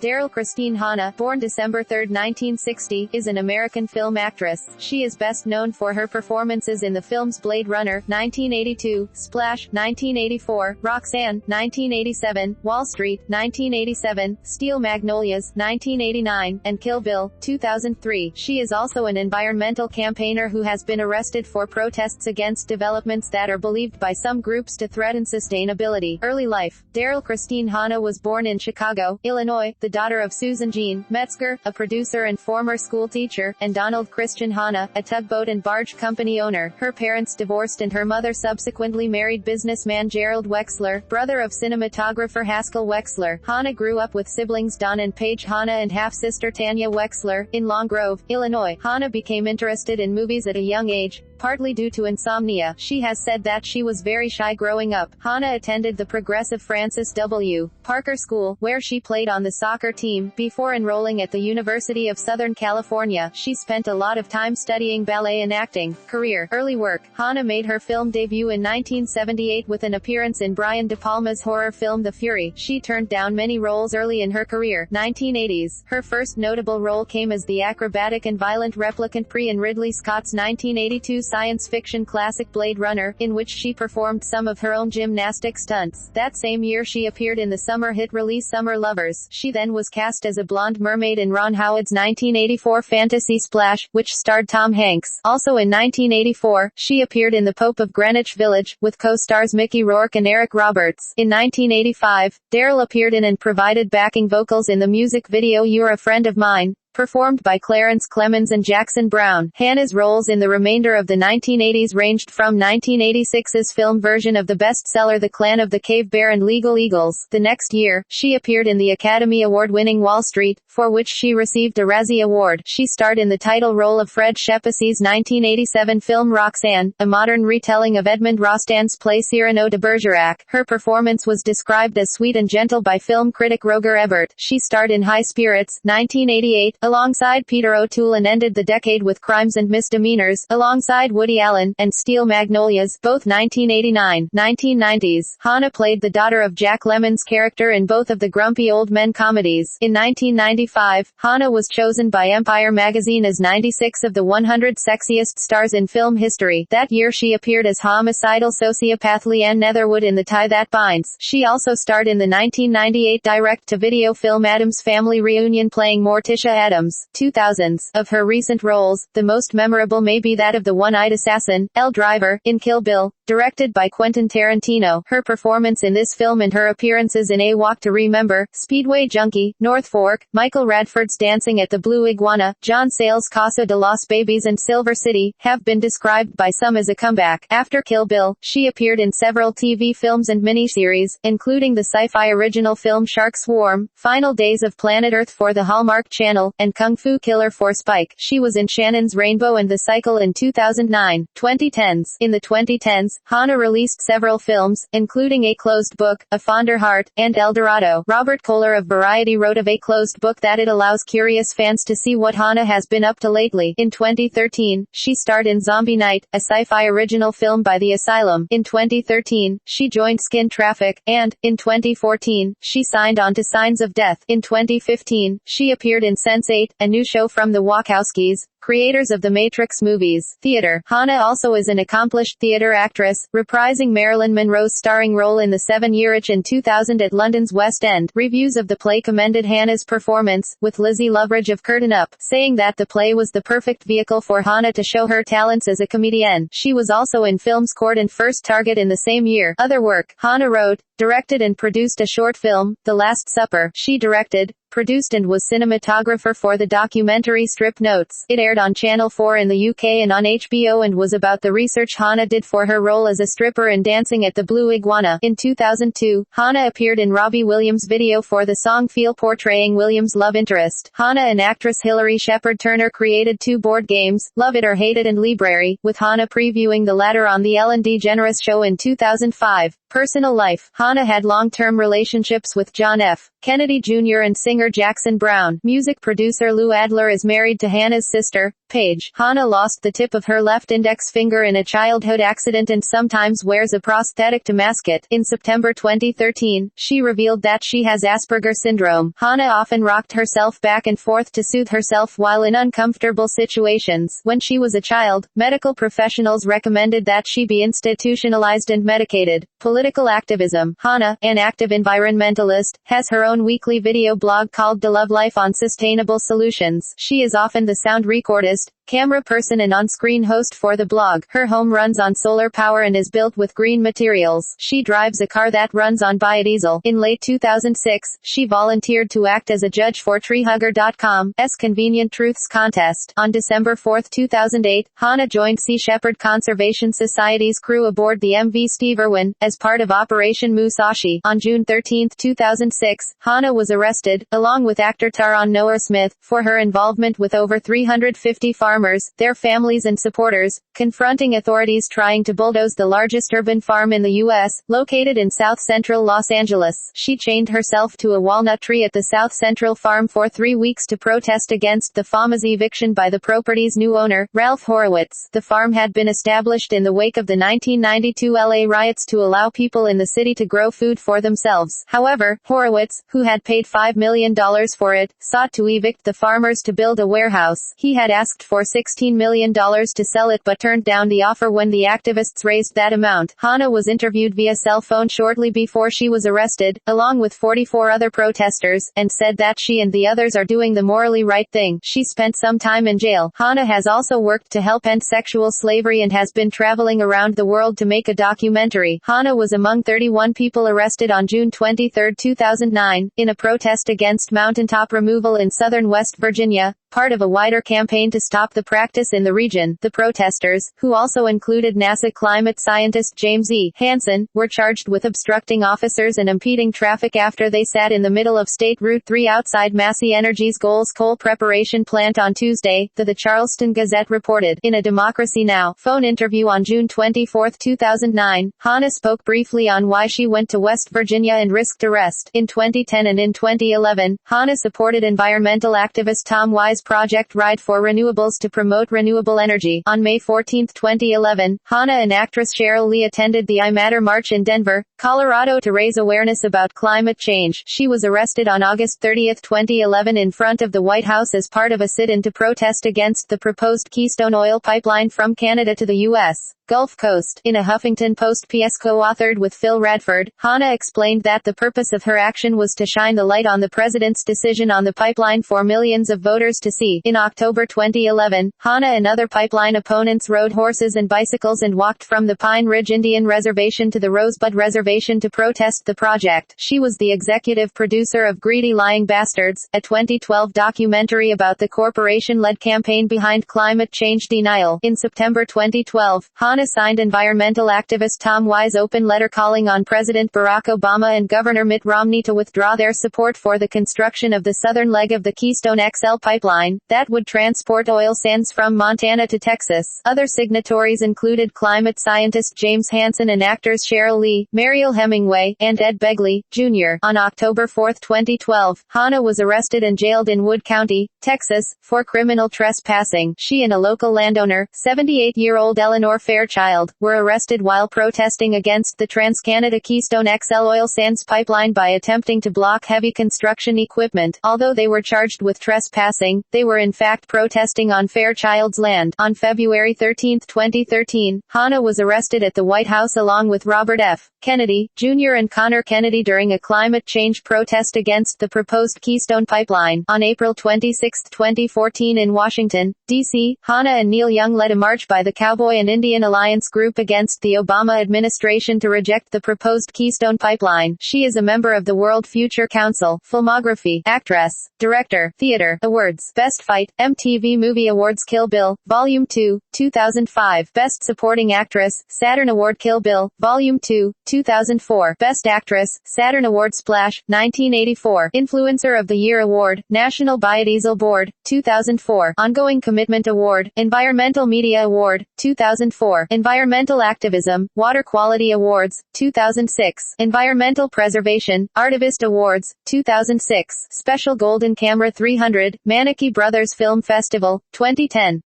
Daryl Christine Hannah, born December 3, 1960, is an American film actress. She is best known for her performances in the films Blade Runner, 1982, Splash, 1984, Roxanne, 1987, Wall Street, 1987, Steel Magnolias, 1989, and Kill Bill, 2003. She is also an environmental campaigner who has been arrested for protests against developments that are believed by some groups to threaten sustainability. Early life. Daryl Christine Hannah was born in Chicago, Illinois, the daughter of Susan Jean Metzger, a producer and former schoolteacher, and Donald Christian Hannah, a tugboat and barge company owner. Her parents divorced and her mother subsequently married businessman Gerald Wexler, brother of cinematographer Haskell Wexler. Hannah grew up with siblings Don and Paige Hannah and half-sister Tanya Wexler, in Long Grove, Illinois. Hannah became interested in movies at a young age, partly due to insomnia. She has said that she was very shy growing up. Hannah attended the progressive Francis W. Parker School, where she played on the soccer team. Before enrolling at the University of Southern California, she spent a lot of time studying ballet and acting. Career. Early work. Hannah made her film debut in 1978 with an appearance in Brian De Palma's horror film The Fury. She turned down many roles early in her career. 1980s. Her first notable role came as the acrobatic and violent replicant Pre in Ridley Scott's 1982 science fiction classic Blade Runner, in which she performed some of her own gymnastic stunts. That same year she appeared in the summer hit release Summer Lovers. She then was cast as a blonde mermaid in Ron Howard's 1984 fantasy Splash, which starred Tom Hanks. Also in 1984, she appeared in The Pope of Greenwich Village, with co-stars Mickey Rourke and Eric Roberts. In 1985, Daryl appeared in and provided backing vocals in the music video You're a Friend of Mine, performed by Clarence Clemons and Jackson Browne. Hannah's roles in the remainder of the 1980s ranged from 1986's film version of the bestseller The Clan of the Cave Bear and Legal Eagles. The next year, she appeared in the Academy Award-winning Wall Street, for which she received a Razzie Award. She starred in the title role of Fred Shepasy's 1987 film Roxanne, a modern retelling of Edmond Rostand's play Cyrano de Bergerac. Her performance was described as sweet and gentle by film critic Roger Ebert. She starred in High Spirits, 1988, alongside Peter O'Toole and ended the decade with Crimes and Misdemeanors, alongside Woody Allen, and Steel Magnolias, both 1989. 1990s. Hannah played the daughter of Jack Lemmon's character in both of the Grumpy Old Men comedies. In 1995, Hannah was chosen by Empire magazine as 96 of the 100 sexiest stars in film history. That year she appeared as homicidal sociopath Leanne Netherwood in The Tie That Binds. She also starred in the 1998 direct-to-video film Addams Family Reunion playing Morticia Addams. 2000s. Of her recent roles, the most memorable may be that of the one-eyed assassin, Elle Driver, in Kill Bill, directed by Quentin Tarantino. Her performance in this film and her appearances in A Walk to Remember, Speedway Junkie, North Fork, Michael Radford's Dancing at the Blue Iguana, John Sayles' Casa de los Babies and Silver City, have been described by some as a comeback. After Kill Bill, she appeared in several TV films and miniseries, including the sci-fi original film Shark Swarm, Final Days of Planet Earth for the Hallmark Channel, and Kung Fu Killer for Spike. She was in Shannon's Rainbow and the Cycle in 2009. 2010s. In the 2010s, Hannah released several films, including A Closed Book, A Fonder Heart, and El Dorado. Robert Kohler of Variety wrote of A Closed Book that it allows curious fans to see what Hannah has been up to lately. In 2013, she starred in Zombie Night, a sci-fi original film by The Asylum. In 2013, she joined Skin Traffic, and, in 2014, she signed on to Signs of Death. In 2015, she appeared in Sense8, a new show from the Wachowskis, creators of the Matrix movies. Theater. Hannah also is an accomplished theater actress, reprising Marilyn Monroe's starring role in The 7-Year Itch in 2000 at London's West End. Reviews of the play commended Hannah's performance, with Lizzie Loveridge of Curtain Up saying that the play was the perfect vehicle for Hannah to show her talents as a comedienne. She was also in films Court and First Target in the same year. Other work. Hannah wrote, directed and produced a short film, The Last Supper. She directed, produced and was cinematographer for the documentary Strip Notes. It aired on Channel 4 in the UK and on HBO and was about the research Hannah did for her role as a stripper in Dancing at the Blue Iguana. In 2002, Hannah appeared in Robbie Williams' video for the song Feel portraying Williams' love interest. Hannah and actress Hilary Shepard Turner created two board games, Love It or Hate It and Library, with Hannah previewing the latter on the Ellen DeGeneres Show in 2005. Personal life. Hannah had long-term relationships with John F. Kennedy Jr. and singer Jackson Browne. Music producer Lou Adler is married to Hannah's sister, Paige. Hannah lost the tip of her left index finger in a childhood accident and sometimes wears a prosthetic to mask it. In September 2013, she revealed that she has Asperger syndrome. Hannah often rocked herself back and forth to soothe herself while in uncomfortable situations. When she was a child, medical professionals recommended that she be institutionalized and medicated. Political activism. Hannah, an active environmentalist, has her own weekly video blog called The Love Life on Sustainable Solutions. She is often the sound recordist, camera person and on-screen host for the blog. Her home runs on solar power and is built with green materials. She drives a car that runs on biodiesel. In late 2006, she volunteered to act as a judge for TreeHugger.com's Convenient Truths contest. On December 4, 2008, Hannah joined Sea Shepherd Conservation Society's crew aboard the MV Steve Irwin, as part of Operation Musashi. On June 13, 2006, Hannah was arrested, along with actor Taron Noah Smith, for her involvement with over 350 farmers, their families and supporters, confronting authorities trying to bulldoze the largest urban farm in the U.S., located in south-central Los Angeles. She chained herself to a walnut tree at the South Central farm for 3 weeks to protest against the farm's eviction by the property's new owner, Ralph Horowitz. The farm had been established in the wake of the 1992 LA riots to allow people in the city to grow food for themselves. However, Horowitz, who had paid $5 million for it, sought to evict the farmers to build a warehouse. He had asked for $16 million to sell it but turned down the offer when the activists raised that amount. Hannah was interviewed via cell phone shortly before she was arrested, along with 44 other protesters, and said that she and the others are doing the morally right thing. She spent some time in jail. Hannah has also worked to help end sexual slavery and has been traveling around the world to make a documentary. Hannah was among 31 people arrested on June 23, 2009, in a protest against mountaintop removal in southern West Virginia, part of a wider campaign to stop the practice in the region. The protesters, who also included NASA climate scientist James E. Hansen, were charged with obstructing officers and impeding traffic after they sat in the middle of State Route 3 outside Massey Energy's Goals coal preparation plant on Tuesday, the Charleston Gazette reported. In a Democracy Now! Phone interview on June 24, 2009, Hannah spoke briefly on why she went to West Virginia and risked arrest. In 2010 and in 2011, Hannah supported environmental activist Tom Wise' Project Ride for Renewables to promote renewable energy. On May 14, 2011, Hannah and actress Cheryl Lee attended the I Matter March in Denver, Colorado to raise awareness about climate change. She was arrested on August 30, 2011 in front of the White House as part of a sit-in to protest against the proposed Keystone oil pipeline from Canada to the U.S. Gulf Coast. In a Huffington Post piece co-authored with Phil Radford, Hannah explained that the purpose of her action was to shine the light on the president's decision on the pipeline for millions of voters to see. In October 2011, Hannah and other pipeline opponents rode horses and bicycles and walked from the Pine Ridge Indian Reservation to the Rosebud Reservation to protest the project. She was the executive producer of Greedy Lying Bastards, a 2012 documentary about the corporation-led campaign behind climate change denial. In September 2012, Hannah signed environmental activist Tom Wise' open letter calling on President Barack Obama and Governor Mitt Romney to withdraw their support for the construction of the southern leg of the Keystone XL pipeline, that would transport oil sands from Montana to Texas. Other signatories included climate scientist James Hansen and actors Cheryl Lee, Mariel Hemingway, and Ed Begley, Jr. On October 4, 2012, Hannah was arrested and jailed in Wood County, Texas, for criminal trespassing. She and a local landowner, 78-year-old Eleanor Fairchild, were arrested while protesting against the TransCanada Keystone XL oil sands pipeline by attempting to block heavy construction equipment. Although they were charged with trespassing, they were in fact protesting on Fairchild's land. On February 13, 2013, Hannah was arrested at the White House along with Robert F. Kennedy, Jr. and Connor Kennedy during a climate change protest against the proposed Keystone pipeline. On April 26, 2014 in Washington, D.C., Hannah and Neil Young led a march by the Cowboy and Indian Alliance Group against the Obama administration to reject the proposed Keystone pipeline. She is a member of the World Future Council. Filmography: actress, director, theater, awards, Best Fight, MTV Movie Awards Kill Bill, Volume 2, 2005, Best Supporting Actress, Saturn Award Kill Bill, Volume 2, 2004, Best Actress, Saturn Award Splash, 1984, Influencer of the Year Award, National Biodiesel Board, 2004, Ongoing Commitment Award, Environmental Media Award, 2004. 2004. Environmental Activism, Water Quality Awards, 2006. Environmental Preservation, Artivist Awards, 2006. Special Golden Camera 300, Manaki Brothers Film Festival, 2010.